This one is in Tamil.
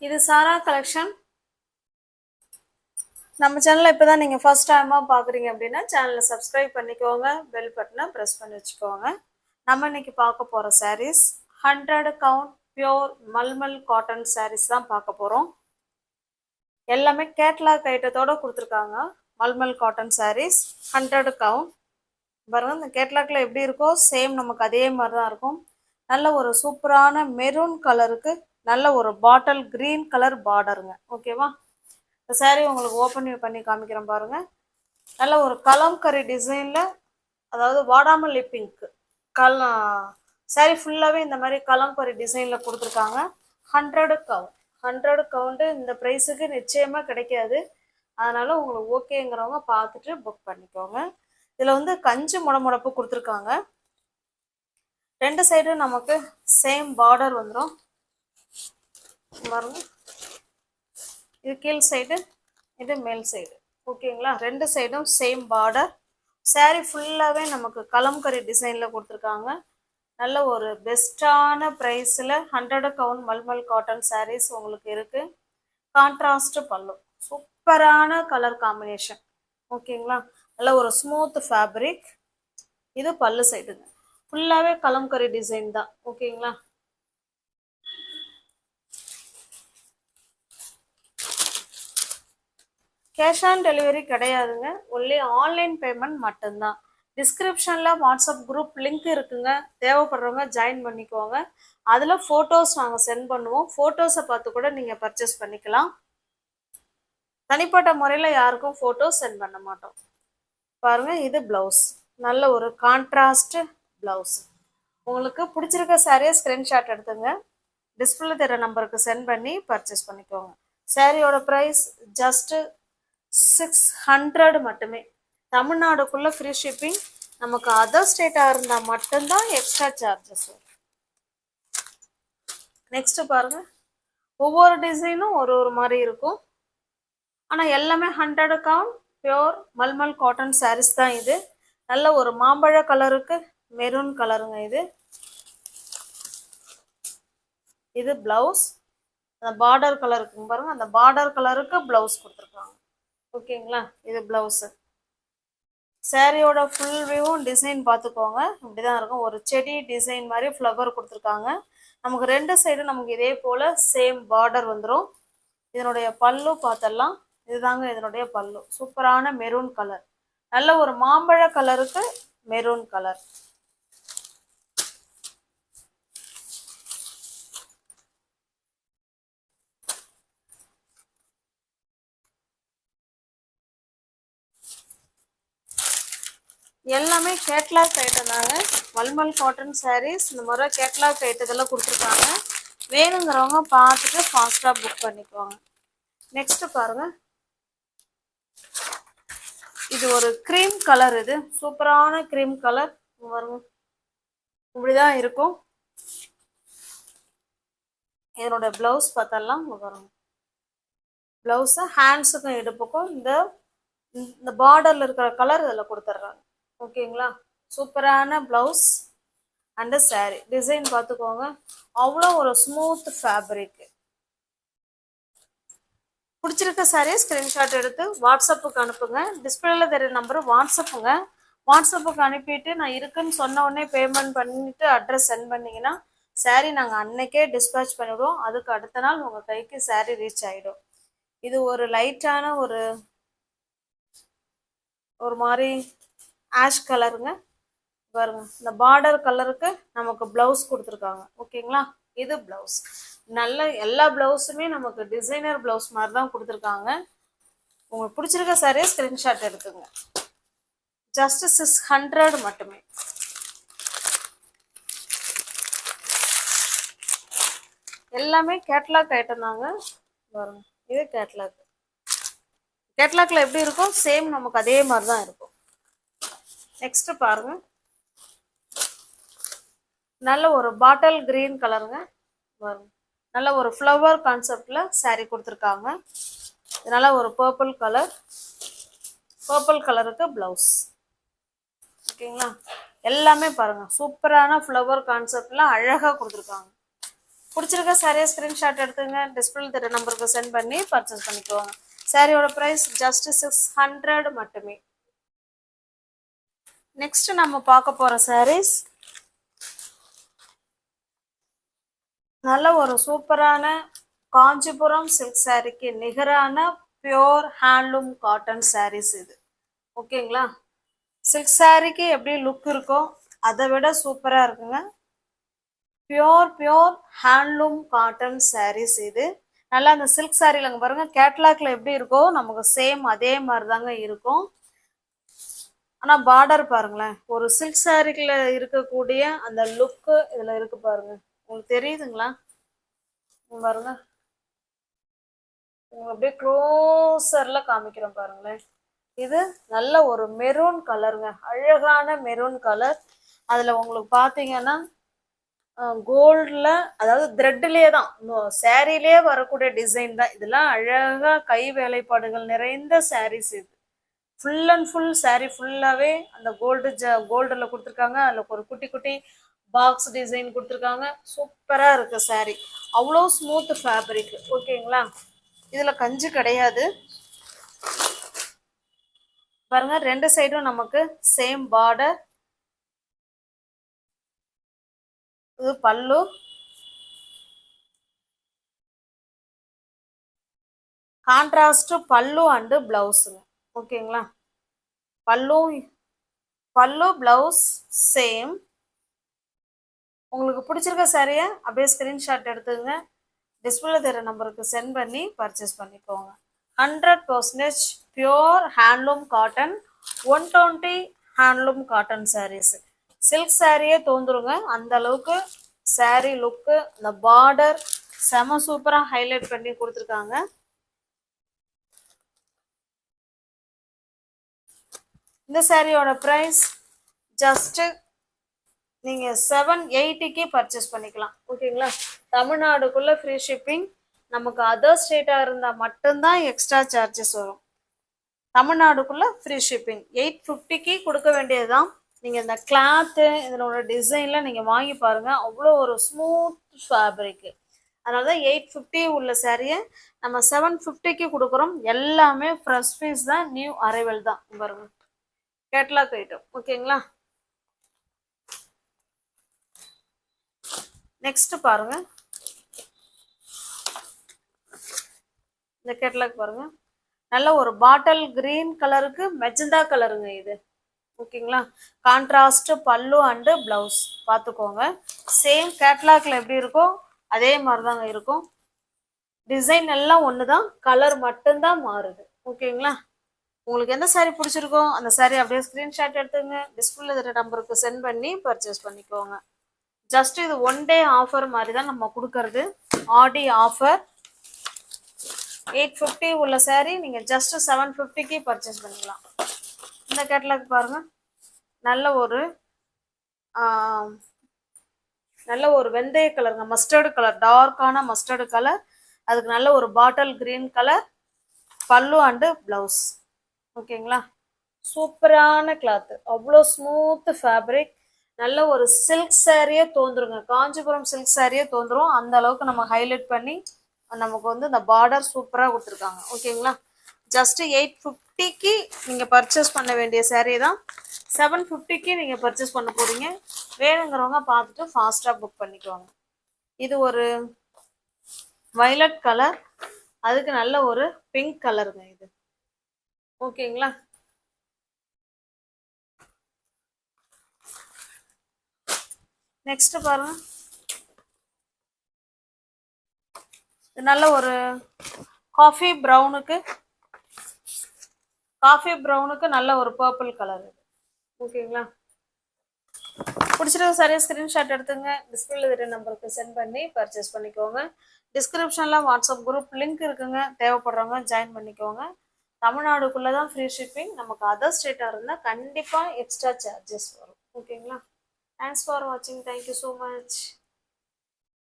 இது சாரா கலெக்ஷன். நம்ம சேனலை இப்போ தான் நீங்கள் ஃபர்ஸ்ட் டைமாக பார்க்குறீங்க அப்படின்னா சேனலை சப்ஸ்கிரைப் பண்ணிக்கோங்க, பெல் பட்டனை ப்ரெஸ் பண்ணி வச்சுக்கோங்க. நம்ம இன்னைக்கு பார்க்க போகிற sarees 100 count pure mulmul cotton sarees தான் பார்க்க போகிறோம். எல்லாமே கேட்லாக் ஐட்டத்தோடு கொடுத்துருக்காங்க. Mulmul cotton sarees 100 count. பாருங்க, இந்த கேட்லாக்ல எப்படி இருக்கோ சேம் நமக்கு அதே மாதிரி தான் இருக்கும். நல்ல ஒரு சூப்பரான மெரூன் கலருக்கு நல்ல ஒரு பாட்டில் கிரீன் கலர் பார்டருங்க. ஓகேவா? இந்த சாரீ உங்களுக்கு ஓப்பன் பண்ணி காமிக்கிறேன் பாருங்க. நல்ல ஒரு கலம்கரி டிசைன்ல, அதாவது வாடாமல் பிங்க் சாரீ ஃபுல்லாகவே இந்த மாதிரி கலம்கரி டிசைன்ல கொடுத்துருக்காங்க. 100 கவுண்ட். 100 கவுண்ட் இந்த ப்ரைஸுக்கு நிச்சயமாக கிடைக்காது. அதனால உங்களுக்கு ஓகேங்கிறவங்க பார்த்துட்டு புக் பண்ணிக்கோங்க. இதில் வந்து கஞ்சி முடமுடப்பு கொடுத்துருக்காங்க. ரெண்டு சைடும் நமக்கு சேம் பார்டர் வந்துடும் பாருங்க. இது கீழ் சைடு, இது மேல் சைடு. ஓகேங்களா? ரெண்டு சைடும் சேம் பார்டர். சாரீ ஃபுல்லாகவே நமக்கு கலம்கரி டிசைனில் கொடுத்துருக்காங்க. நல்ல ஒரு பெஸ்ட்டான ப்ரைஸில் 100 கவுண்ட் மல்மல் காட்டன் சாரீஸ் உங்களுக்கு இருக்குது. கான்ட்ராஸ்ட் பல்லு, சூப்பரான கலர் காம்பினேஷன். ஓகேங்களா? நல்ல ஒரு ஸ்மூத் ஃபேப்ரிக். இது பல்லு சைடுங்க, ஃபுல்லாகவே கலம்கரி டிசைன் தான். ஓகேங்களா? கேஷ் ஆன் டெலிவரி கிடையாதுங்க, ஒன்லி ஆன்லைன் பேமெண்ட் மட்டும்தான். டிஸ்கிரிப்ஷனில் வாட்ஸ்அப் குரூப் லிங்க் இருக்குங்க, தேவைப்படுறவங்க ஜாயின் பண்ணிக்கோங்க. அதில் ஃபோட்டோஸ் நாங்கள் சென்ட் பண்ணுவோம். ஃபோட்டோஸை பார்த்து கூட நீங்கள் பர்ச்சேஸ் பண்ணிக்கலாம். தனிப்பட்ட முறையில் யாருக்கும் ஃபோட்டோஸ் சென்ட் பண்ண மாட்டோம். பாருங்கள், இது ப்ளவுஸ். நல்ல ஒரு கான்ட்ராஸ்ட் ப்ளவுஸ். உங்களுக்கு பிடிச்சிருக்க சாரியை ஸ்க்ரீன்ஷாட் எடுத்துங்க, டிஸ்பிளே தர நம்பருக்கு சென்ட் பண்ணி பர்ச்சேஸ் பண்ணிக்கோங்க. சாரியோட ப்ரைஸ் ஜஸ்ட்டு 600 மட்டுமே. தமிழ்நாடுக்குள்ளே ஃப்ரீ ஷிப்பிங். நமக்கு அதர் ஸ்டேட்டாக இருந்தால் மட்டும்தான் எக்ஸ்ட்ரா சார்ஜஸ். நெக்ஸ்ட்டு பாருங்கள், ஒவ்வொரு டிசைனும் ஒரு ஒரு மாதிரி இருக்கும். ஆனால் எல்லாமே 100 count pure mulmul cotton sarees தான் இது. நல்ல ஒரு மாம்பழ கலருக்கு மெரூன் கலருங்க. இது ப்ளவுஸ். அந்த பார்டர் கலர் இருக்குங்க பாருங்க, அந்த பார்டர் கலருக்கு ப்ளவுஸ் கொடுத்துருக்காங்க. ஓகேங்களா? இது ப்ளவுஸு. சாரியோட ஃபுல் வியூவும் டிசைன் பார்த்துக்கோங்க. இப்படிதான் இருக்கும். ஒரு செடி டிசைன் மாதிரி ஃப்ளவர் கொடுத்துருக்காங்க. நமக்கு ரெண்டு சைடும் நமக்கு இதே போல் சேம் பார்டர் வந்துடும். இதனுடைய பல்லு பார்த்தலாம். இதுதாங்க இதனுடைய பல்லு. சூப்பரான மெரூன் கலர், நல்ல ஒரு மாம்பழ கலருக்கு மெரூன் கலர். எல்லாமே கேட்லாக் ஐட்டம் தாங்க. மல்மல் காட்டன் சாரீஸ் இந்த மாதிரி கேட்லாக் ஐட்டத்தெல்லாம் கொடுத்துருக்காங்க. வேணுங்கிறவங்க பார்த்துட்டு ஃபாஸ்ட்டாக புக் பண்ணிக்குவாங்க. நெக்ஸ்ட் பாருங்க, இது ஒரு க்ரீம் கலர். இது சூப்பரான க்ரீம் கலர் பாருங்க. இப்படிதான் இருக்கும். இதனோட பிளவுஸ் பார்த்தலாம் பாருங்க. பிளவுஸை ஹேண்ட்ஸுக்கும் இடுப்புக்கும் இந்த பார்டர்ல இருக்கிற கலர் இதில் கொடுத்துட்றாங்க. ஓகேங்களா? சூப்பரான ப்ளவுஸ் அண்ட் சாரீ டிசைன் பார்த்துக்கோங்க. அவ்வளோ ஒரு ஸ்மூத் ஃபேப்ரிக். பிடிச்சிருக்க சாரியை ஸ்க்ரீன்ஷாட் எடுத்து வாட்ஸ்அப்புக்கு அனுப்புங்க. டிஸ்பிளேல தெரிய நம்பர் வாட்ஸ்அப்புங்க. வாட்ஸ்அப்புக்கு அனுப்பிட்டு நான் இருக்குன்னு சொன்ன உடனே பேமெண்ட் பண்ணிட்டு அட்ரஸ் சென்ட் பண்ணிங்கன்னா சாரீ நாங்கள் அன்னைக்கே டிஸ்பேச் பண்ணிவிடுவோம். அதுக்கு அடுத்த நாள் உங்கள் கைக்கு சாரீ ரீச் ஆகிடும். இது ஒரு லைட்டான ஒரு மாதிரி ஆஷ் கலருங்க பாருங்க. இந்த பார்டர் கலருக்கு நமக்கு பிளவுஸ் கொடுத்துருக்காங்க. ஓகேங்களா? இது பிளவுஸ். நல்ல எல்லா பிளவுஸுமே நமக்கு டிசைனர் பிளவுஸ் மாதிரி தான் கொடுத்துருக்காங்க. உங்களுக்கு பிடிச்சிருக்க சாரியை ஸ்கிரீன்ஷாட் எடுத்துங்க. ஜஸ்ட் 600 மட்டுமே. எல்லாமே கேட்லாக் ஐட்டம் தாங்க பாருங்க. இது கேட்லாக். கேட்லாக்ல எப்படி இருக்கும் சேம் நமக்கு அதே மாதிரி தான் இருக்கும். நெக்ஸ்ட் பாருங்க, நல்ல ஒரு பாட்டில் கிரீன் கலருங்க பாருங்க. நல்ல ஒரு ஃப்ளவர் கான்செப்ட்ல சாரீ கொடுத்துருக்காங்க. நல்ல ஒரு பர்பிள் கலர், பர்பிள் கலருக்கு பிளவுஸ். ஓகேங்களா? எல்லாமே பாருங்க சூப்பரான ஃப்ளவர் கான்செப்ட்ல அழகா கொடுத்துருக்காங்க. பிடிச்சிருக்க சாரியை ஸ்க்ரீன்ஷாட் எடுத்துங்க, டிஸ்பிளேல தெரிய நம்பருக்கு சென்ட் பண்ணி பர்ச்சேஸ் பண்ணிக்குவாங்க. சாரியோட ப்ரைஸ் ஜஸ்ட் 600 மட்டுமே. நெக்ஸ்ட் நம்ம பார்க்க போகிற சாரீஸ் நல்ல ஒரு சூப்பரான காஞ்சிபுரம் சில்க் சாரிக்கு நிகரான பியோர் ஹேண்ட்லூம் காட்டன் சாரீஸ் இது. ஓகேங்களா? சில்க் சாரிக்கு எப்படி லுக் இருக்கோ அதை விட சூப்பராக இருக்குங்க. பியோர் ஹேண்ட்லூம் காட்டன் சாரீஸ் இது. நல்லா அந்த சில்க் சாரியில் அங்கே பாருங்க, கேட்லாக்ல எப்படி இருக்கோ நமக்கு சேம் அதே மாதிரி தாங்க இருக்கும். ஆனால் பார்டர் பாருங்களேன், ஒரு சில்க் சாரிக்குள்ள இருக்கக்கூடிய அந்த லுக்கு இதில் இருக்கு பாருங்க. உங்களுக்கு தெரியுதுங்களா? பாருங்க, அப்படியே க்ளோசர்ல காமிக்கிறோம் பாருங்களேன். இது நல்ல ஒரு மெரூன் கலருங்க, அழகான மெரூன் கலர். அதில் உங்களுக்கு பார்த்தீங்கன்னா கோல்டில், அதாவது த்ரெட்லேயே தான் சாரீலே வரக்கூடிய டிசைன் தான் இதெல்லாம். அழகாக கை வேலைப்பாடுகள் நிறைந்த சாரீஸ் இது. ஃபுல் அண்ட் ஃபுல் சாரீ ஃபுல்லாகவே அந்த கோல்டில் கொடுத்துருக்காங்க. அதில் ஒரு குட்டி குட்டி பாக்ஸ் டிசைன் கொடுத்துருக்காங்க. சூப்பராக இருக்குது சாரீ, அவ்வளோ ஸ்மூத் ஃபேப்ரிக். ஓகேங்களா? இதில் கஞ்சி கிடையாது பாருங்க, ரெண்டு சைடும் நமக்கு சேம் பார்டர். இது பல்லு, கான்ட்ராஸ்ட் பல்லு அண்டு பிளவுஸுங்க. ஓகேங்களா? பல்லு பிளவுஸ் சேம். உங்களுக்கு பிடிச்சிருக்க சாரியை அப்படியே ஸ்க்ரீன்ஷாட் எடுத்துங்க, டிஸ்பிளே தெரிய நம்பருக்கு சென்ட் பண்ணி பர்ச்சேஸ் பண்ணிக்கோங்க. 100% pure handloom cotton, 120 handloom cotton saris. Silk சாரியே தோந்துருங்க அந்த அளவுக்கு சாரீ லுக்கு. இந்த பார்டர் செம சூப்பராக ஹைலைட் பண்ணி கொடுத்துருக்காங்க. இந்த சாரியோட ப்ரைஸ் ஜஸ்ட்டு நீங்கள் 780க்கு பர்ச்சேஸ் பண்ணிக்கலாம். ஓகேங்களா? தமிழ்நாடுக்குள்ளே ஃப்ரீ ஷிப்பிங். நமக்கு அதர் ஸ்டேட்டாக இருந்தால் மட்டும்தான் எக்ஸ்ட்ரா சார்ஜஸ் வரும். தமிழ்நாடுக்குள்ளே ஃப்ரீ ஷிப்பிங். 850க்கு கொடுக்க வேண்டியது தான். நீங்கள் இந்த கிளாத்து இதனோட டிசைனில் நீங்கள் வாங்கி பாருங்கள், அவ்வளோ ஒரு ஸ்மூத் ஃபேப்ரிக்கு. அதனால தான் 850 உள்ள சாரியை நம்ம 750க்கு கொடுக்குறோம். எல்லாமே ஃப்ரெஷ் பீஸ் தான், நியூ அரைவல் தான். பாருங்க, கேட்லாக் ஐட்டம். ஓகேங்களா? நெக்ஸ்ட் பாருங்க, இந்த கேட்லாக் பாருங்க, நல்ல ஒரு பாட்டில் கிரீன் கலருக்கு மெஜந்தா கலருங்க இது. ஓகேங்களா? கான்ட்ராஸ்ட் பல்லு அண்டு பிளவுஸ் பார்த்துக்கோங்க. சேம் கேட்லாக்ல எப்படி இருக்கோ அதே மாதிரி தாங்க இருக்கும். டிசைன் எல்லாம் ஒன்று தான், கலர் மட்டும்தான் மாறுது. ஓகேங்களா? உங்களுக்கு எந்த சாரீ பிடிச்சிருக்கோ அந்த சாரீ அப்படியே ஸ்க்ரீன்ஷாட் எடுத்துங்க, டிஸ்பிளேல இருக்கிற நம்பருக்கு சென்ட் பண்ணி பர்ச்சேஸ் பண்ணிக்கோங்க. ஜஸ்ட் இது 1 டே ஆஃபர் மாதிரி தான் நம்ம கொடுக்கறது, ஆடி ஆஃபர். 850 உள்ள சாரீ நீங்கள் ஜஸ்ட் 750க்கு பர்ச்சேஸ் பண்ணிக்கலாம். இந்த கேட்லாக் பாருங்க, நல்ல ஒரு வெந்தய கலருங்க, மஸ்டர்டு கலர், டார்க்கான மஸ்டர்டு கலர். அதுக்கு நல்ல ஒரு பாட்டில் கிரீன் கலர் பல்லு அண்டு பிளவுஸ். ஓகேங்களா? சூப்பரான கிளாத்து, அவ்வளோ ஸ்மூத் ஃபேப்ரிக். நல்ல ஒரு சில்க் சாரியே தோன்றுங்க, காஞ்சிபுரம் சில்க் சாரியே தோன்றும். அந்த அளவுக்கு நம்ம ஹைலைட் பண்ணி நமக்கு வந்து இந்த பார்டர் சூப்பராக கொடுத்துருக்காங்க. ஓகேங்களா? ஜஸ்ட் 850க்கு நீங்கள் பர்ச்சேஸ் பண்ண வேண்டிய சாரீ தான் 750க்கு நீங்கள் பர்ச்சேஸ் பண்ண போகிறீங்க. வேணுங்கிறவங்க பார்த்துட்டு ஃபாஸ்ட்டாக புக் பண்ணிக்குவாங்க. இது ஒரு வயலட் கலர், அதுக்கு நல்ல ஒரு பிங்க் கலருங்க இது. ஓகேங்களா? நெக்ஸ்ட் பாருங்க, நல்ல ஒரு காஃபி ப்ரௌனுக்கு நல்ல ஒரு பர்பிள் கலர். ஓகேங்களா? பிடிச்சிருக்க சரியா ஸ்க்ரீன்ஷாட் எடுத்துங்க, டிஸ்பிளேல இருக்கிற நம்பருக்கு சென்ட் பண்ணி பர்ச்சேஸ் பண்ணிக்கோங்க. டிஸ்கிரிப்ஷனில் வாட்ஸ்அப் குரூப் லிங்க் இருக்குங்க, தேவைப்படுறவங்க ஜாயின் பண்ணிக்கோங்க. தமிழ்நாடுக்குள்ளே தான் ஃப்ரீ ஷிப்பிங். நமக்கு அதர் ஸ்டேட்டாக இருந்தால் கண்டிப்பாக எக்ஸ்ட்ரா சார்ஜஸ் வரும். ஓகேங்களா? தேங்க்ஸ் ஃபார் வாட்சிங். Thank you so much.